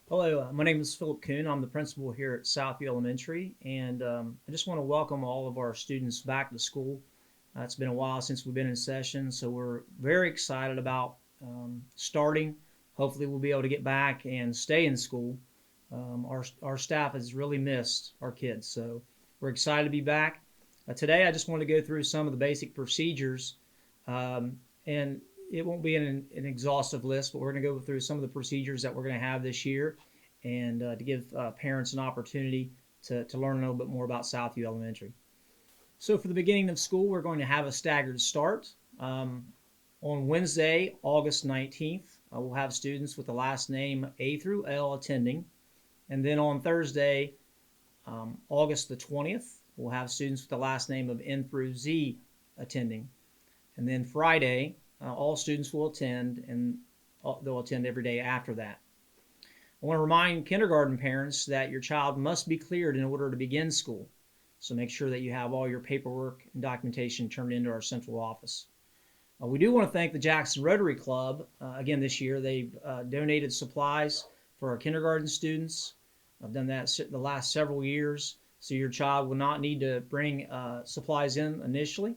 Hello, my name is Philip Kuhn. I'm the principal here at Southview Elementary, and I just want to welcome all of our students back to school. It's been a while since we've been in session, so we're very excited about starting. Hopefully, we'll be able to get back and stay in school. Our staff has really missed our kids, so we're excited to be back. Today, I just want to go through some of the basic procedures, and it won't be an exhaustive list, but we're going to go through some of the procedures that we're going to have this year and to give parents an opportunity to learn a little bit more about Southview Elementary. So for the beginning of school, we're going to have a staggered start. On Wednesday, August 19th, we'll have students with the last name A through L attending. And then on Thursday, August the 20th, we'll have students with the last name of N through Z attending. And then Friday, all students will attend, and they'll attend every day after that. I want to remind kindergarten parents that your child must be cleared in order to begin school. So make sure that you have all your paperwork and documentation turned into our central office. We do want to thank the Jackson Rotary Club. Again, this year they've donated supplies for our kindergarten students. I've done that the last several years, so your child will not need to bring supplies in initially.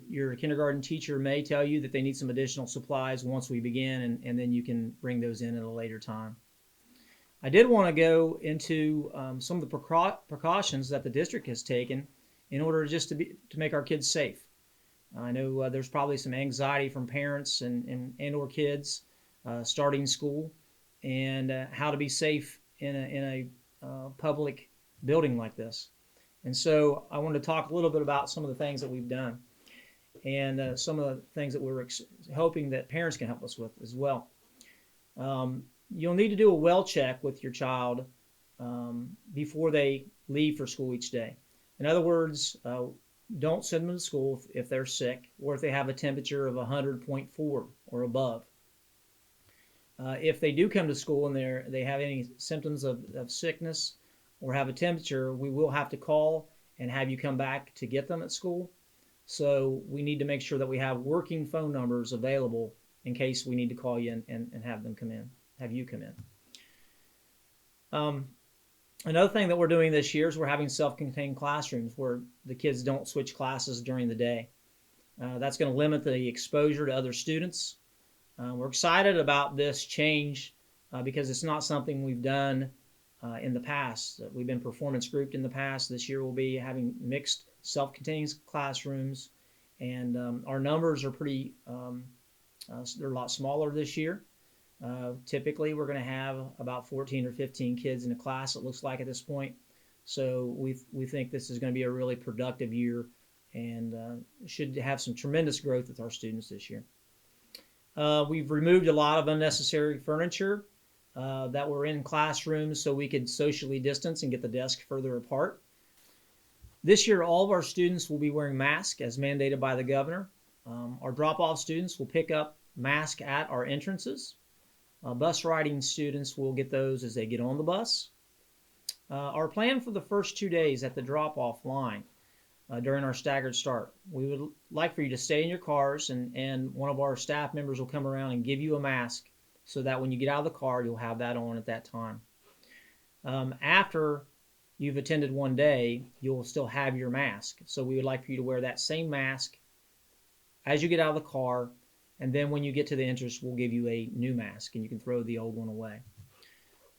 Your kindergarten teacher may tell you that they need some additional supplies once we begin, and then you can bring those in at a later time. I did want to go into some of the precautions that the district has taken in order just to make our kids safe. I know there's probably some anxiety from parents and or kids starting school, and how to be safe in a public building like this. And so I wanted to talk a little bit about some of the things that we've done and some of the things that we're hoping that parents can help us with as well. You'll need to do a well check with your child before they leave for school each day. In other words, don't send them to school if they're sick or if they have a temperature of 100.4 or above. If they do come to school and they have any symptoms of sickness or have a temperature, we will have to call and have you come back to get them at school. So we need to make sure that we have working phone numbers available in case we need to call you and have them come in, have you come in. Another thing that we're doing this year is we're having self-contained classrooms where the kids don't switch classes during the day. That's going to limit the exposure to other students. We're excited about this change because it's not something we've done in the past. We've been performance grouped in the past. This year we'll be having mixed self-contained classrooms, and our numbers are they're a lot smaller this year. Typically we're going to have about 14 or 15 kids in a class, it looks like at this point. So we think this is going to be a really productive year and should have some tremendous growth with our students this year. We've removed a lot of unnecessary furniture that were in classrooms so we could socially distance and get the desk further apart. This year, all of our students will be wearing masks as mandated by the governor. Our drop-off students will pick up masks at our entrances. Bus riding students will get those as they get on the bus. Our plan for the first 2 days at the drop-off line during our staggered start, we would like for you to stay in your cars, and one of our staff members will come around and give you a mask so that when you get out of the car, you'll have that on at that time. After you've attended one day, you'll still have your mask. So we would like for you to wear that same mask as you get out of the car, and then when you get to the entrance, we'll give you a new mask, and you can throw the old one away.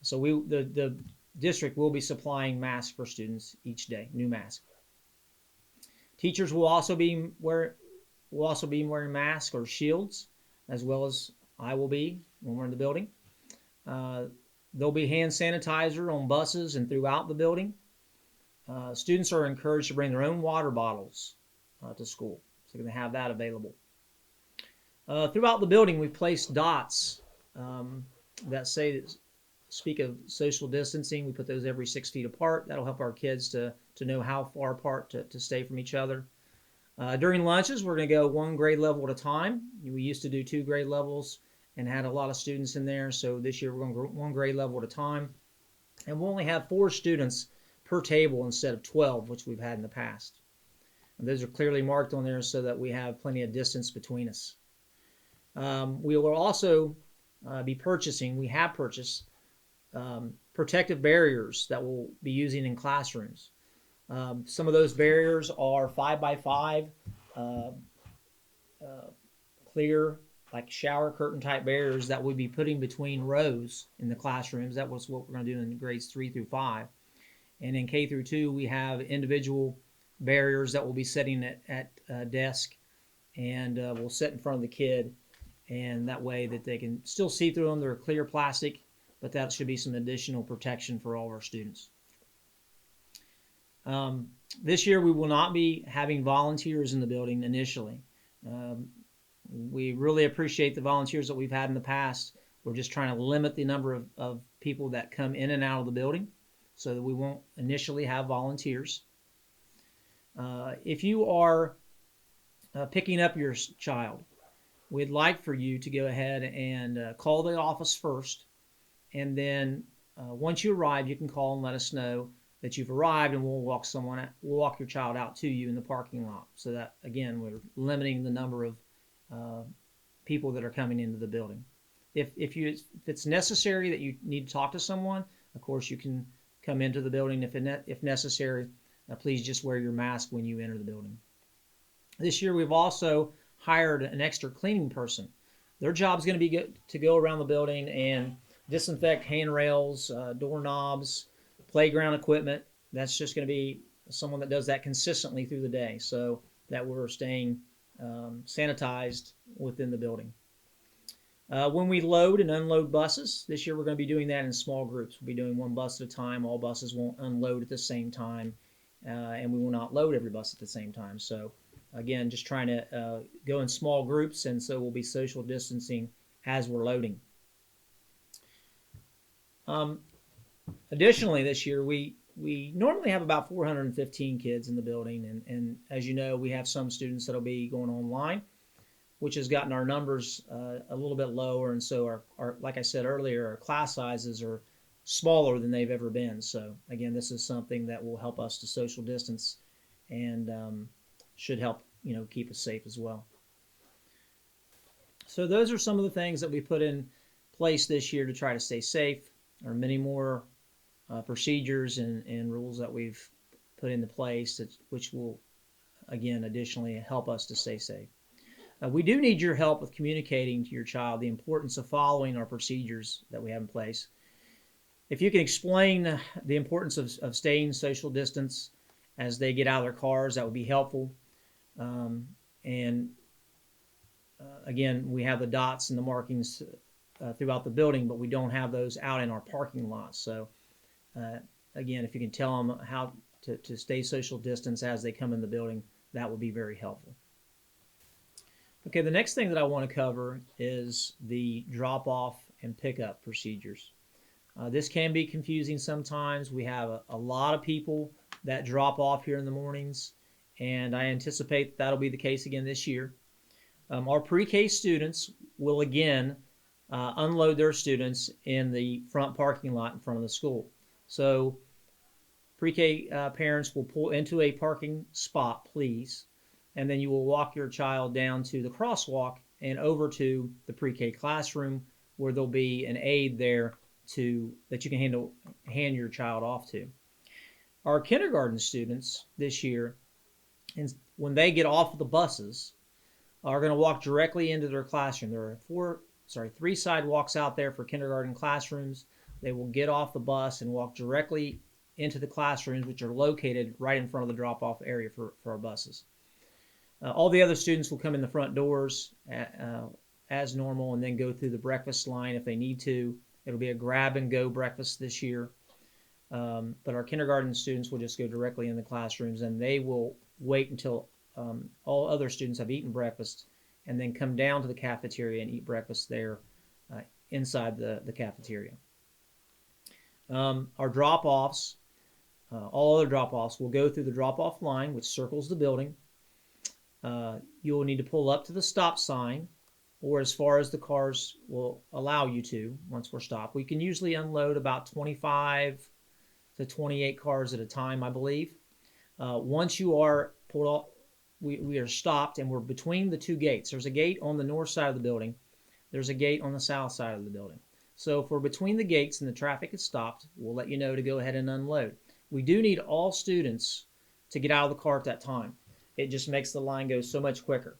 So the district will be supplying masks for students each day, new masks. Teachers will also be wearing masks or shields, as well as I will be when we're in the building. There'll be hand sanitizer on buses and throughout the building. Students are encouraged to bring their own water bottles to school, so they can have that available. Throughout the building, we've placed dots that speak of social distancing. We put those every 6 feet apart. That'll help our kids to know how far apart to stay from each other. During lunches, we're going to go one grade level at a time. We used to do 2 grade levels and had a lot of students in there, so this year we're going to go 1 grade level at a time. And we'll only have 4 students per table instead of 12, which we've had in the past. And those are clearly marked on there so that we have plenty of distance between us. We will also be purchasing, we have purchased protective barriers that we'll be using in classrooms. Some of those barriers are 5x5 uh, clear, like shower curtain type barriers that we'll be putting between rows in the classrooms. That was what we're going to do in grades 3 through 5. And in K through 2, we have individual barriers that we'll be setting at a desk, and we'll sit in front of the kid, and that way that they can still see through them. They're clear plastic, but that should be some additional protection for all of our students. This year we will not be having volunteers in the building initially. We really appreciate the volunteers that we've had in the past. We're just trying to limit the number of people that come in and out of the building so that we won't initially have volunteers. If you are picking up your child, we'd like for you to go ahead and call the office first, and then once you arrive, you can call and let us know that you've arrived, and we'll walk your child out to you in the parking lot. So that, again, we're limiting the number of people that are coming into the building. If it's necessary that you need to talk to someone, of course you can come into the building. If necessary, please just wear your mask when you enter the building. This year we've also hired an extra cleaning person. Their job is going to be to go around the building and disinfect handrails, doorknobs, playground equipment. That's just going to be someone that does that consistently through the day, so that we're staying sanitized within the building. When we load and unload buses, this year we're going to be doing that in small groups. We'll be doing one bus at a time. All buses won't unload at the same time, and we will not load every bus at the same time. So again, just trying to go in small groups, and so we'll be social distancing as we're loading. Additionally, this year we normally have about 415 kids in the building, and as you know, we have some students that'll be going online, which has gotten our numbers a little bit lower, and so our like I said earlier, our class sizes are smaller than they've ever been. So again, this is something that will help us to social distance and should help keep us safe as well. So those are some of the things that we put in place this year to try to stay safe. There are many more procedures and rules that we've put into place which will, again, additionally help us to stay safe. We do need your help with communicating to your child the importance of following our procedures that we have in place. If you can explain the importance of staying social distance as they get out of their cars, that would be helpful. Again, we have the dots and the markings throughout the building, but we don't have those out in our parking lots. So again, if you can tell them how to stay social distance as they come in the building, that would be very helpful. Okay, the next thing that I want to cover is the drop-off and pickup procedures. This can be confusing sometimes. We have a lot of people that drop off here in the mornings, and I anticipate that'll be the case again this year. Our pre-K students will again unload their students in the front parking lot in front of the school. So pre-K parents will pull into a parking spot, please, and then you will walk your child down to the crosswalk and over to the pre-K classroom, where there'll be an aide there that you can hand your child off to. Our kindergarten students this year, when they get off of the buses, are going to walk directly into their classroom. There are three sidewalks out there for kindergarten classrooms. They will get off the bus and walk directly into the classrooms, which are located right in front of the drop-off area for our buses. All the other students will come in the front doors as normal and then go through the breakfast line if they need to. It'll be a grab-and-go breakfast this year. But our kindergarten students will just go directly in the classrooms, and they will wait until all other students have eaten breakfast and then come down to the cafeteria and eat breakfast there inside the cafeteria. Our drop-offs, all other drop-offs, will go through the drop-off line, which circles the building. You will need to pull up to the stop sign, or as far as the cars will allow you to once we're stopped. We can usually unload about 25 to 28 cars at a time, I believe. Once you are pulled off, we are stopped, and we're between the two gates. There's a gate on the north side of the building. There's a gate on the south side of the building. So if we're between the gates and the traffic is stopped, we'll let you know to go ahead and unload. We do need all students to get out of the car at that time. It just makes the line go so much quicker.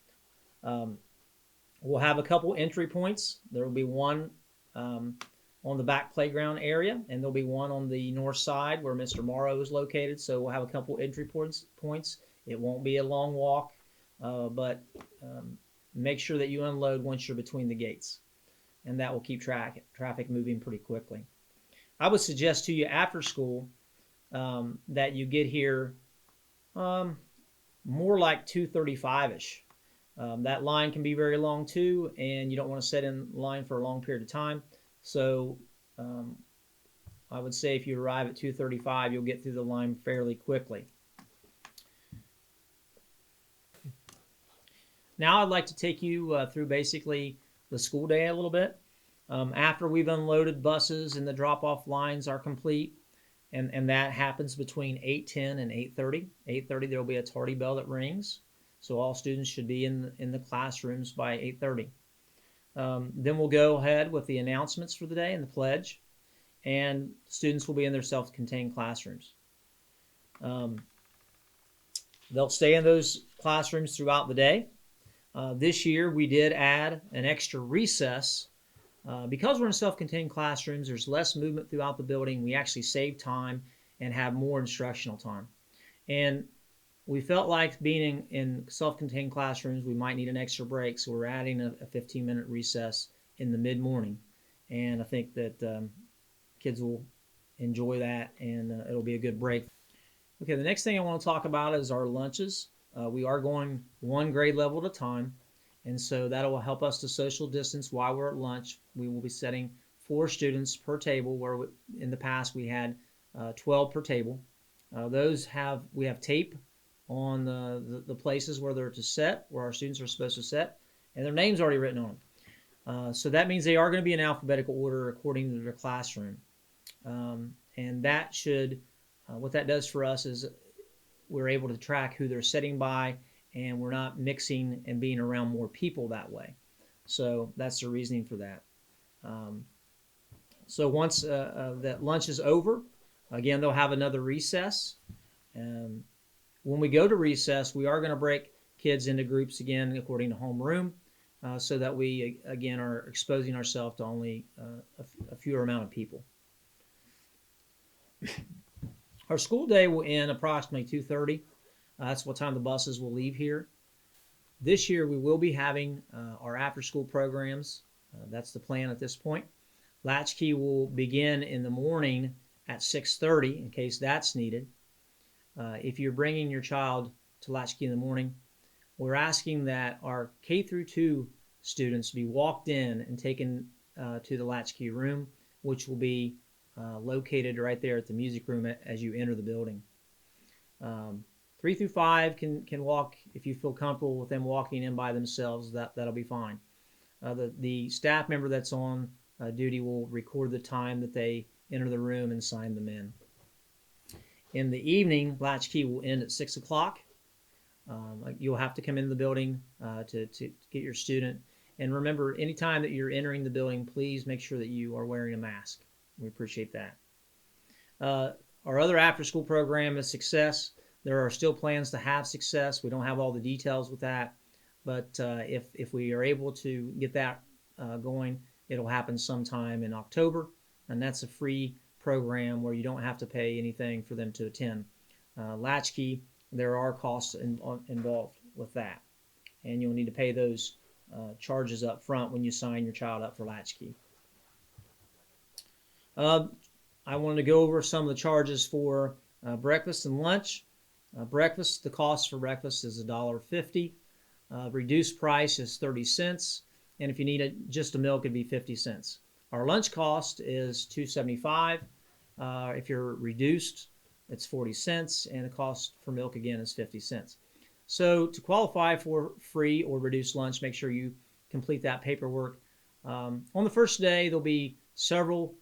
Um, we'll have a couple entry points. There will be one on the back playground area, and there'll be one on the north side where Mr. Morrow is located. So we'll have a couple entry points. It won't be a long walk, but make sure that you unload once you're between the gates, and that will keep traffic moving pretty quickly. I would suggest to you after school that you get here more like 2:35ish. That line can be very long too, and you don't want to sit in line for a long period of time. So I would say if you arrive at 2:35, you'll get through the line fairly quickly. Now I'd like to take you through basically the school day a little bit. After we've unloaded buses and the drop-off lines are complete, and that happens between 8:10 and 8:30. 8:30 there will be a tardy bell that rings, so all students should be in the classrooms by 8:30. Then we'll go ahead with the announcements for the day and the pledge, and students will be in their self-contained classrooms. They'll stay in those classrooms throughout the day. This year we did add an extra recess. Because we're in self-contained classrooms, there's less movement throughout the building. We actually save time and have more instructional time. And we felt like being in self-contained classrooms, we might need an extra break, so we're adding a 15-minute recess in the mid-morning. And I think that kids will enjoy that, and it'll be a good break. Okay, the next thing I want to talk about is our lunches. We are going one grade level at a time, and so that will help us to social distance while we're at lunch. We will be setting 4 students per table, where in the past we had 12 per table. We have tape on the places where they're to set, where our students are supposed to set, and their name's already written on them. So that means they are going to be in alphabetical order according to their classroom. And that should, what that does for us is we're able to track who they're sitting by, and we're not mixing and being around more people that way. So that's the reasoning for that. So once that lunch is over, again, they'll have another recess. When we go to recess, we are going to break kids into groups again according to homeroom, so that we, again, are exposing ourselves to only a fewer amount of people. Our school day will end approximately 2:30. That's what time the buses will leave here. This year we will be having our after-school programs. That's the plan at this point. Latchkey will begin in the morning at 6:30 in case that's needed. If you're bringing your child to Latchkey in the morning, we're asking that our K through 2 students be walked in and taken to the Latchkey room, which will be located right there at the music room as you enter the building. 3 through 5 can walk if you feel comfortable with them walking in by themselves. That'll be fine. The staff member that's on duty will record the time that they enter the room and sign them in. In the evening, Latchkey will end at 6 o'clock. You'll have to come into the building to get your student. And remember, anytime that you're entering the building, please make sure that you are wearing a mask. We appreciate that. Our other after-school program is Success. There are still plans to have Success. We don't have all the details with that, but if we are able to get that going, it'll happen sometime in October, and that's a free program where you don't have to pay anything for them to attend. Latchkey, there are costs involved with that, and you'll need to pay those charges up front when you sign your child up for Latchkey. I wanted to go over some of the charges for breakfast and lunch. Breakfast, the cost for breakfast is $1.50. Reduced price is 30 cents, and if you need just a milk, it'd be 50 cents. Our lunch cost is $2.75. If you're reduced, it's 40 cents, and the cost for milk again is 50 cents. So to qualify for free or reduced lunch, make sure you complete that paperwork. On the first day, there'll be several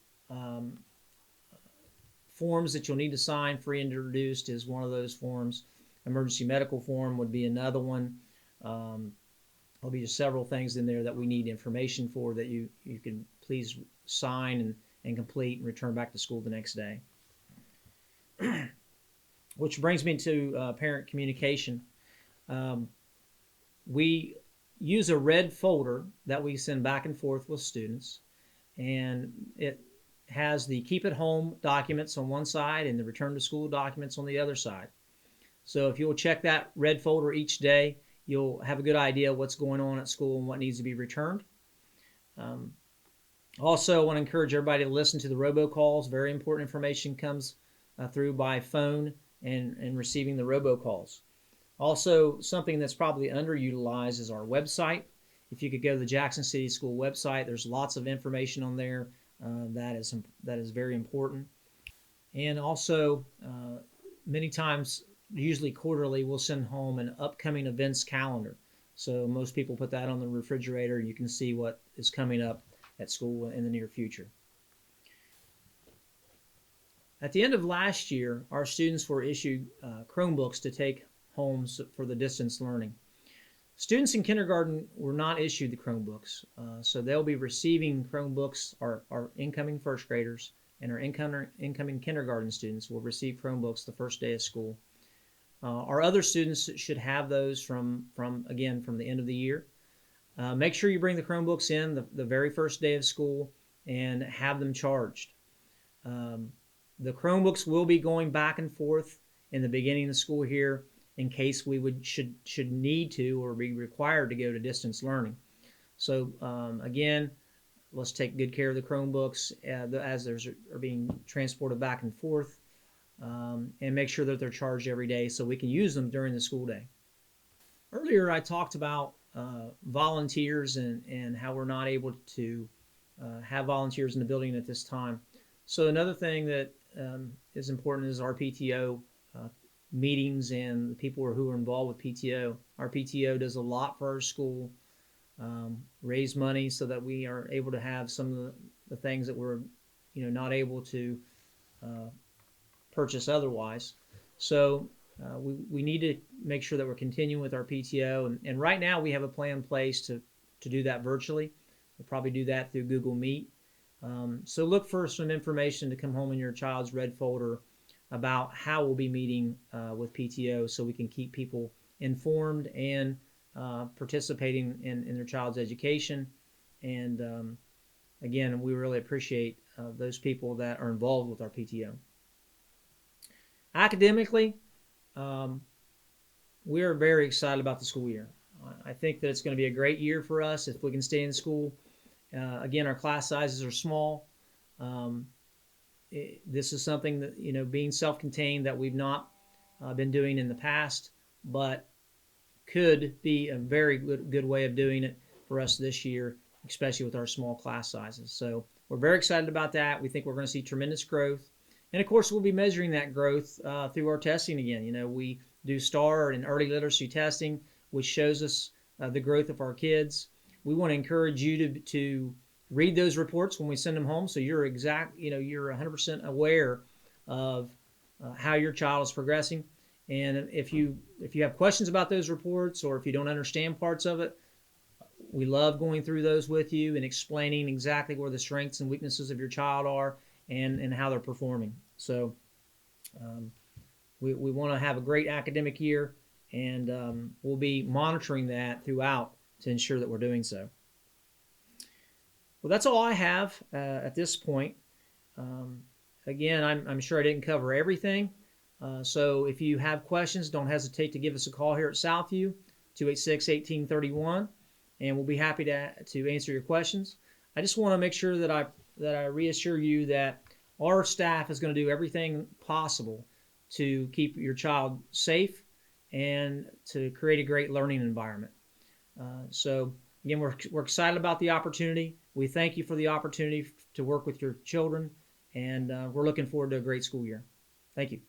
forms that you'll need to sign. Free and reduced is one of those forms. Emergency medical form would be another one. There'll be just several things in there that we need information for that you can please sign and complete and return back to school the next day. Which brings me to parent communication. We use a red folder that we send back and forth with students, and it has the keep at home documents on one side and the return to school documents on the other side. So if you'll check that red folder each day, you'll have a good idea what's going on at school and what needs to be returned. Also, I want to encourage everybody to listen to the robocalls. Very important information comes through by phone and receiving the robocalls. Also, something that's probably underutilized is our website. If you could go to the Jackson City School website, there's lots of information on there that is very important. And also, many times, usually quarterly, we'll send home an upcoming events calendar. So most people put that on the refrigerator. You can see what is coming up at school in the near future. At the end of last year, our students were issued Chromebooks to take home for the distance learning. Students in kindergarten were not issued the Chromebooks, so they'll be receiving Chromebooks. Our incoming first graders and our incoming kindergarten students will receive Chromebooks the first day of school. Our other students should have those from the end of the year. Make sure you bring the Chromebooks in the very first day of school and have them charged. The Chromebooks will be going back and forth in the beginning of the school here in case we should need to or be required to go to distance learning. So again, let's take good care of the Chromebooks as those are being transported back and forth, and make sure that they're charged every day so we can use them during the school day. Earlier I talked about volunteers and how we're not able to have volunteers in the building at this time. So another thing that is important is our PTO meetings and the people who are involved with PTO. Our PTO does a lot for our school, raise money so that we are able to have some of the things that we're not able to purchase otherwise. So we need to make sure that we're continuing with our PTO, and right now we have a plan in place to do that virtually. We'll probably do that through Google Meet. So look for some information to come home in your child's red folder about how we'll be meeting with PTO so we can keep people informed and participating in their child's education. And again, we really appreciate those people that are involved with our PTO. Academically, we are very excited about the school year. I think that it's going to be a great year for us if we can stay in school. Again, our class sizes are small. This is something that, being self-contained, that we've not been doing in the past, but could be a very good way of doing it for us this year, especially with our small class sizes. So we're very excited about that. We think we're going to see tremendous growth. And of course, we'll be measuring that growth through our testing again. We do STAR and early literacy testing, which shows us the growth of our kids. We want to encourage you to read those reports when we send them home, so you're you're 100% aware of how your child is progressing. And if you have questions about those reports, or if you don't understand parts of it, we love going through those with you and explaining exactly where the strengths and weaknesses of your child are and how they're performing. So we want to have a great academic year, and we'll be monitoring that throughout to ensure that we're doing so. Well, that's all I have at this point. Again, I'm sure I didn't cover everything. So if you have questions, don't hesitate to give us a call here at Southview, 286-1831, and we'll be happy to answer your questions. I just want to make sure that I reassure you that our staff is going to do everything possible to keep your child safe and to create a great learning environment. So again, we're excited about the opportunity. We thank you for the opportunity to work with your children, and we're looking forward to a great school year. Thank you.